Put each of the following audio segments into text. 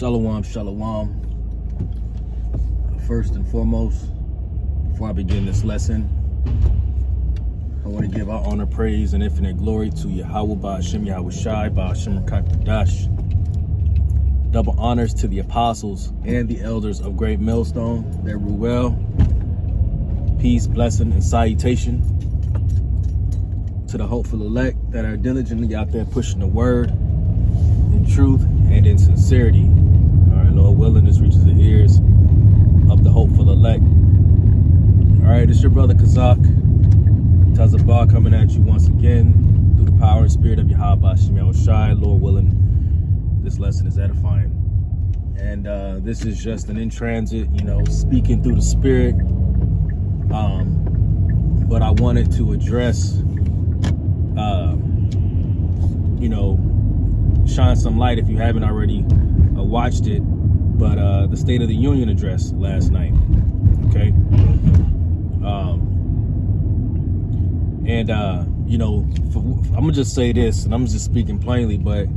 Shalom, shalom. First and foremost, before I begin this lesson, I want to give our honor, praise, and infinite glory to Yahweh Ba'ashem Yahushai Ba'ashem Rakakadash. Double honors to the apostles and the elders of Great Millstone, their Ruel. Peace, blessing, and salutation to the hopeful elect that are diligently out there pushing the word in truth and in sincerity. All right, Lord willing, this reaches the ears of the hopeful elect. All right, it's your brother Kazak Tazabah coming at you once again through the power and spirit of Yahweh Ba'ashem Yahushai. Lord willing, this lesson is edifying. And this is just an in transit, speaking through the spirit. But I wanted to address, shine some light if you haven't already watched it, but the State of the Union address last night, okay? I'm gonna just say this, and I'm just speaking plainly, but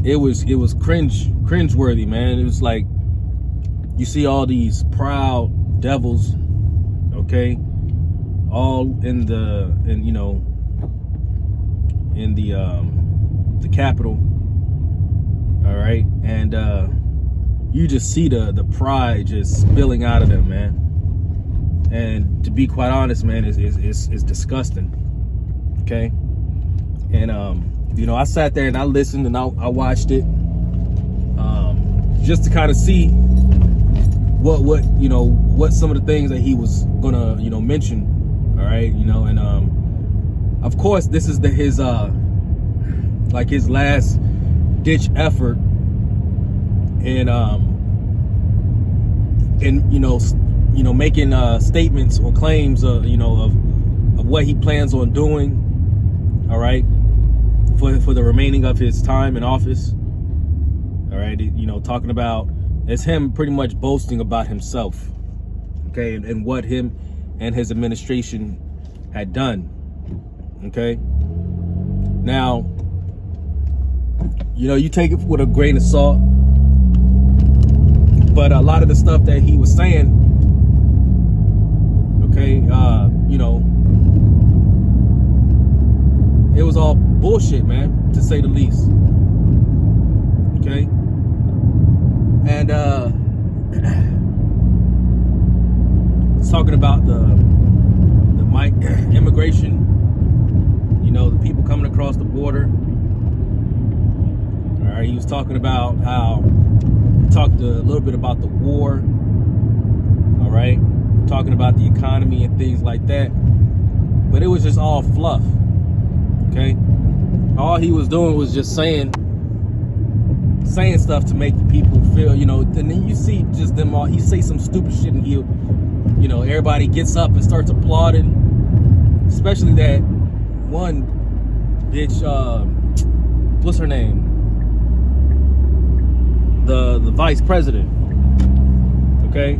it was cringeworthy, man. It was like, you see all these proud devils, okay, all in the Capitol, all right, and you just see the pride just spilling out of them, man. And to be quite honest, man, it's disgusting, okay? And I sat there and I listened and I watched it, just to kind of see what some of the things that he was gonna mention, all right, and of course this is his last ditch effort in making statements or claims of what he plans on doing, all right, for the remaining of his time in office, all right, talking about, it's him pretty much boasting about himself, okay, and what him and his administration had done, okay. Now, you take it with a grain of salt, but a lot of the stuff that he was saying, okay, it was all bullshit, man, to say the least, okay. And it's talking about the immigration, the people coming across the border. All right, he was talking about how he talked a little bit about the war. All right, talking about the economy and things like that. But it was just all fluff. Okay, all he was doing was just saying stuff to make people feel, and then you see just them all, he say some stupid shit and he'll, everybody gets up and starts applauding, especially that one bitch, what's her name? The vice president, okay?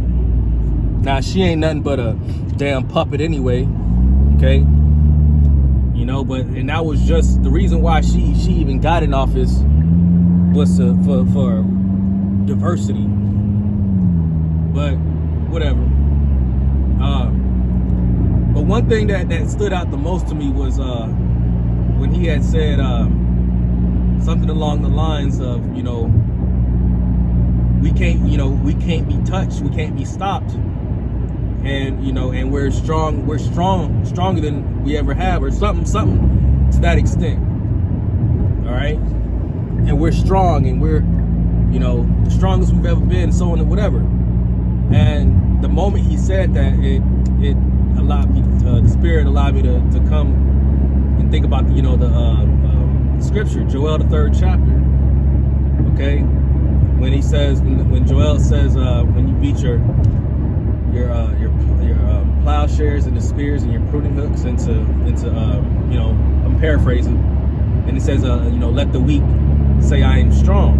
Now, she ain't nothing but a damn puppet anyway, okay? And that was just the reason why she even got in office, was for diversity. But whatever. But one thing that stood out the most to me was when he had said something along the lines of, we can't be touched, we can't be stopped, and and we're stronger than we ever have, or something to that extent. All right. And we're strong, and we're, the strongest we've ever been, so on and whatever. And the moment he said that, it allowed me, the spirit allowed me to come and think about the scripture, Joel, the 3rd chapter. Okay, when he says, when Joel says, when you beat your plowshares and the spears and your pruning hooks into I'm paraphrasing, and it says, let the weak say I am strong,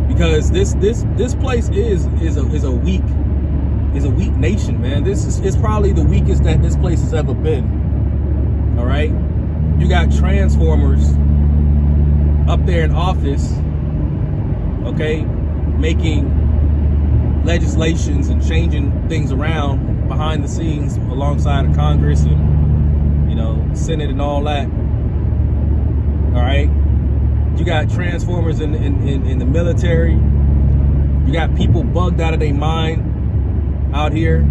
because this place is a weak nation, man. This is probably the weakest that this place has ever been. All right, you got transformers up there in office, okay, making legislations and changing things around behind the scenes alongside of Congress and, you know, Senate and all that. All right. You got transformers in the military. You got people bugged out of their mind out here.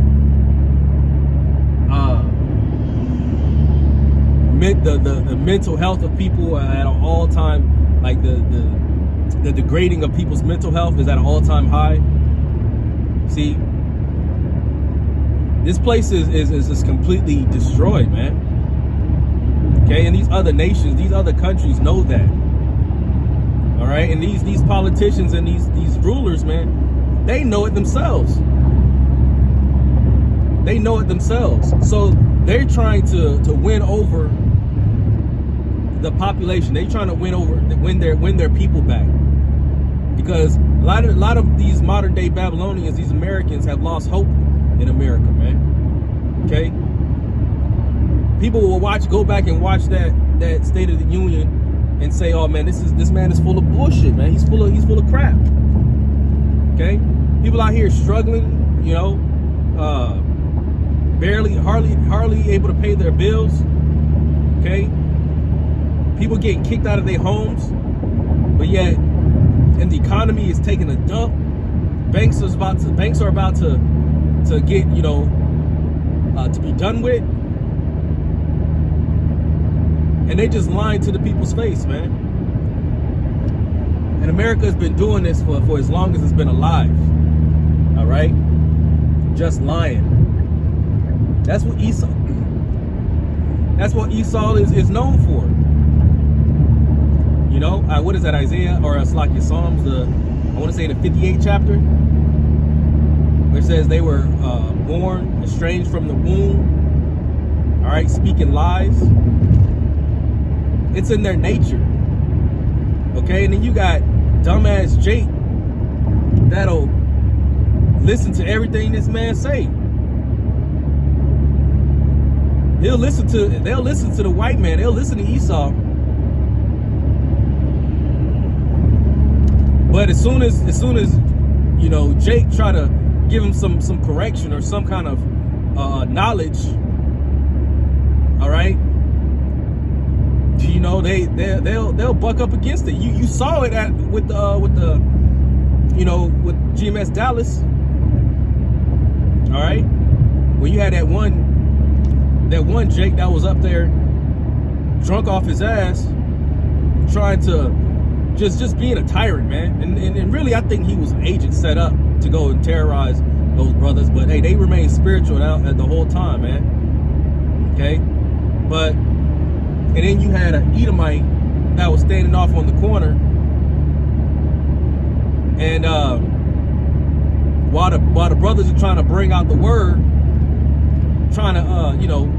The mental health of people at an all-time, like the degrading of people's mental health is at an all-time high. See, this place is completely destroyed, man. Okay, and these other nations, these other countries know that. All right, and these politicians and these rulers, man, they know it themselves. They know it themselves. So they're trying to win over the population. They're trying to win their people back. Because a lot of these modern day Babylonians, these Americans, have lost hope in America, man. Okay? People will go back and watch that State of the Union and say, "Oh man, this man is full of bullshit, man. He's full of crap." Okay? People out here struggling, you know, hardly able to pay their bills. Okay? People getting kicked out of their homes, but yet, and the economy is taking a dump. Banks are about to get, you know, to be done with, and they just lying to the people's face, man. And America has been doing this for as long as it's been alive. All right, just lying. That's what Esau. That's what Esau is known for. You know, what is that, Isaiah, or it's like your Psalms, I want to say the 58th chapter, where it says they were born estranged from the womb, all right, speaking lies. It's in their nature, okay? And then you got dumbass Jake that'll listen to everything this man say. They'll listen to the white man. They'll listen to Esau. But as soon as you know, Jake try to give him some correction or some kind of knowledge, all right, you know, they'll buck up against it. You saw it with the you know, with GMS Dallas, all right, when you had that one Jake that was up there drunk off his ass, trying to just being a tyrant, man. And really, I think he was an agent set up to go and terrorize those brothers. But hey, they remained spiritual out the whole time, man. Okay, but and then you had an Edomite that was standing off on the corner, and while the brothers are trying to bring out the word, trying to you know.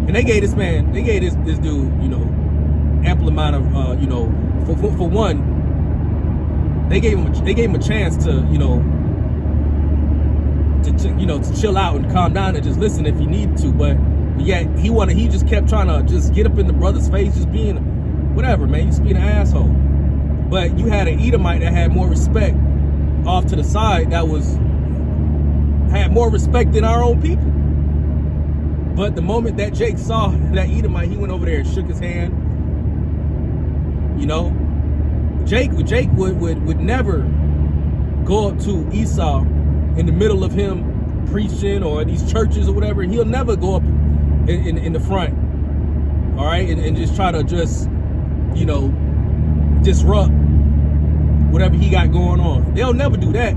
And they gave this dude, you know, ample amount of, you know, for one, they gave him a chance to, you know, to chill out and calm down and just listen if he needed to. But yet he just kept trying to just get up in the brother's face, just being whatever, man, just being an asshole. But you had an Edomite that had more respect off to the side, that had more respect than our own people. But the moment that Jake saw that Edomite, he went over there and shook his hand. You know, Jake would never go up to Esau in the middle of him preaching or these churches or whatever. He'll never go up in the front, all right, and just try to just, you know, disrupt whatever he got going on. They'll never do that.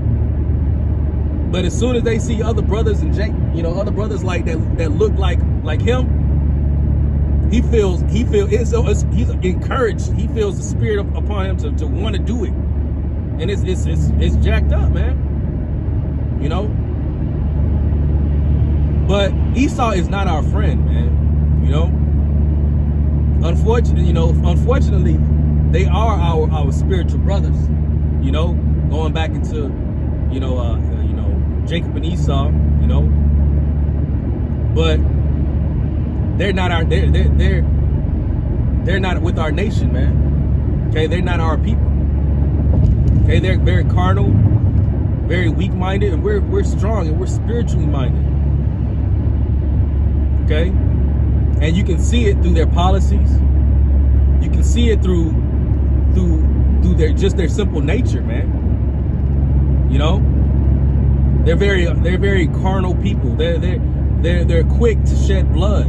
But as soon as they see other brothers and Jake, you know, other brothers like that look like him, he's encouraged. He feels the spirit upon him to want to do it, and it's jacked up, man. You know. But Esau is not our friend, man. You know. Unfortunately, they are our spiritual brothers. You know, going back into, you know, Jacob and Esau, you know, but they're not with our nation, man. Okay, they're not our people. Okay, they're very carnal, very weak-minded, and we're strong and we're spiritually minded. Okay, and you can see it through their policies. You can see it through their simple nature, man. You know, they're very carnal people. They're quick to shed blood.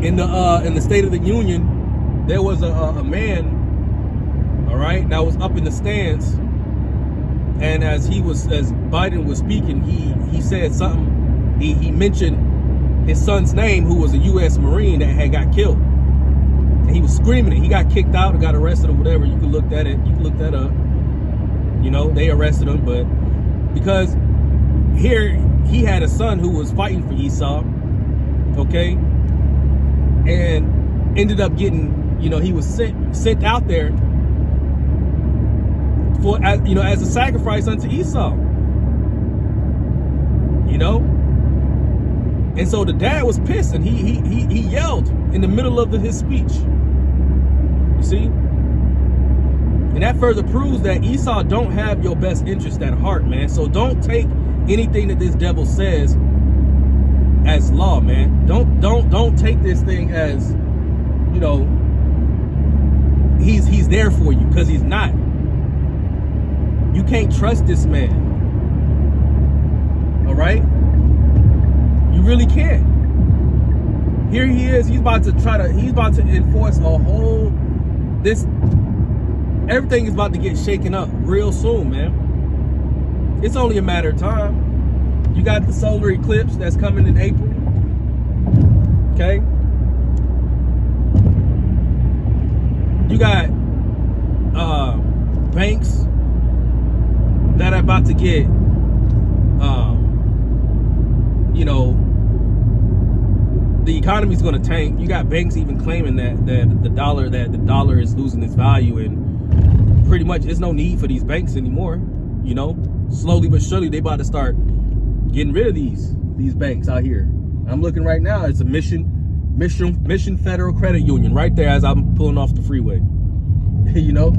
In the State of the Union, there was a man, all right, that was up in the stands, and as Biden was speaking, he said something. He mentioned his son's name, who was a U.S. Marine that had got killed, and he was screaming it. He got kicked out or got arrested or whatever. You can look that up. You know, they arrested him, but because here he had a son who was fighting for Esau, okay, and ended up getting, you know, he was sent out there for, you know, as a sacrifice unto Esau, you know. And so the dad was pissed, and he yelled in the middle of his speech. You see? And that further proves that Esau don't have your best interest at heart, man. So don't take anything that this devil says as law, man. Don't take this thing as, you know, he's there for you, because he's not. You can't trust this man. All right? You really can't. Here he is. He's about to enforce everything is about to get shaken up real soon, man. It's only a matter of time. You got the solar eclipse that's coming in April. Okay? You got banks that are about to get you know, the economy's going to tank. You got banks even claiming that the dollar is losing its value, and pretty much there's no need for these banks anymore. You know, slowly but surely they about to start getting rid of these banks out here. I'm looking right now. It's a Mission Federal Credit Union right there as I'm pulling off the freeway. You know,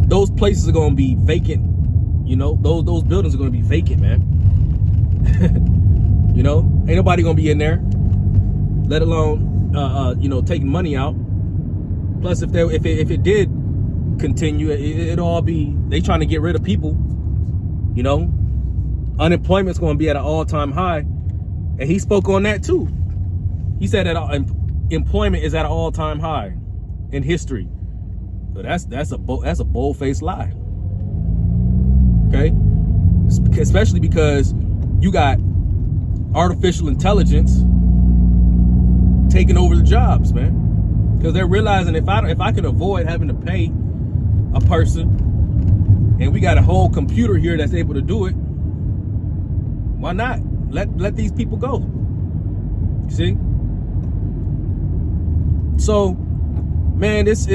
those places are going to be vacant. You know, those buildings are going to be vacant, man. You know, ain't nobody gonna be in there, let alone you know, taking money out. Plus, if it did continue, it'll all be, they trying to get rid of people. You know, unemployment's gonna be at an all-time high, and he spoke on that too. He said that employment is at an all-time high in history. But that's a bold-faced lie. Okay, especially because you got artificial intelligence taking over the jobs, man, because they're realizing if I can avoid having to pay a person, and we got a whole computer here that's able to do it, why not let these people go? You see? So, man, this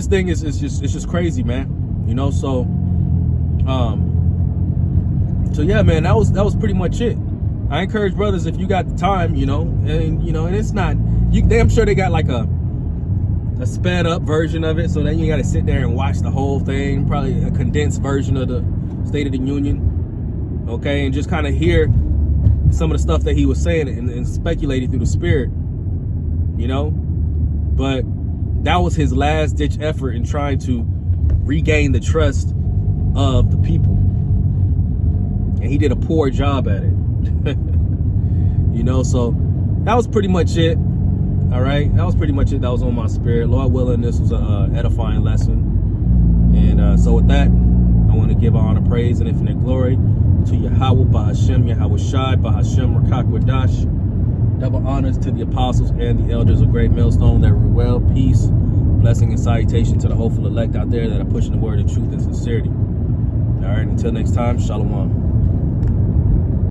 thing is just crazy, man. You know, so yeah, man, that was pretty much it. I encourage brothers, if you got the time, you know, and it's not, I'm sure they got like a sped up version of it, so then you got to sit there and watch the whole thing, probably a condensed version of the State of the Union, okay, and just kind of hear some of the stuff that he was saying and speculating through the spirit, you know. But that was his last ditch effort in trying to regain the trust of the people, and he did a poor job at it. You know, so that was pretty much it. All right, that was pretty much it. That was on my spirit. Lord willing, this was a edifying lesson. And so with that, I want to give honor, praise, and infinite glory to Yahweh, Ba'ashem, Yahweh Shai, Ba'ashem, Rakak Wadash. Double honors to the apostles and the elders of Great Millstone that were well. Peace, blessing, and salutation to the hopeful elect out there that are pushing the word of truth and sincerity. All right, until next time, Shalom.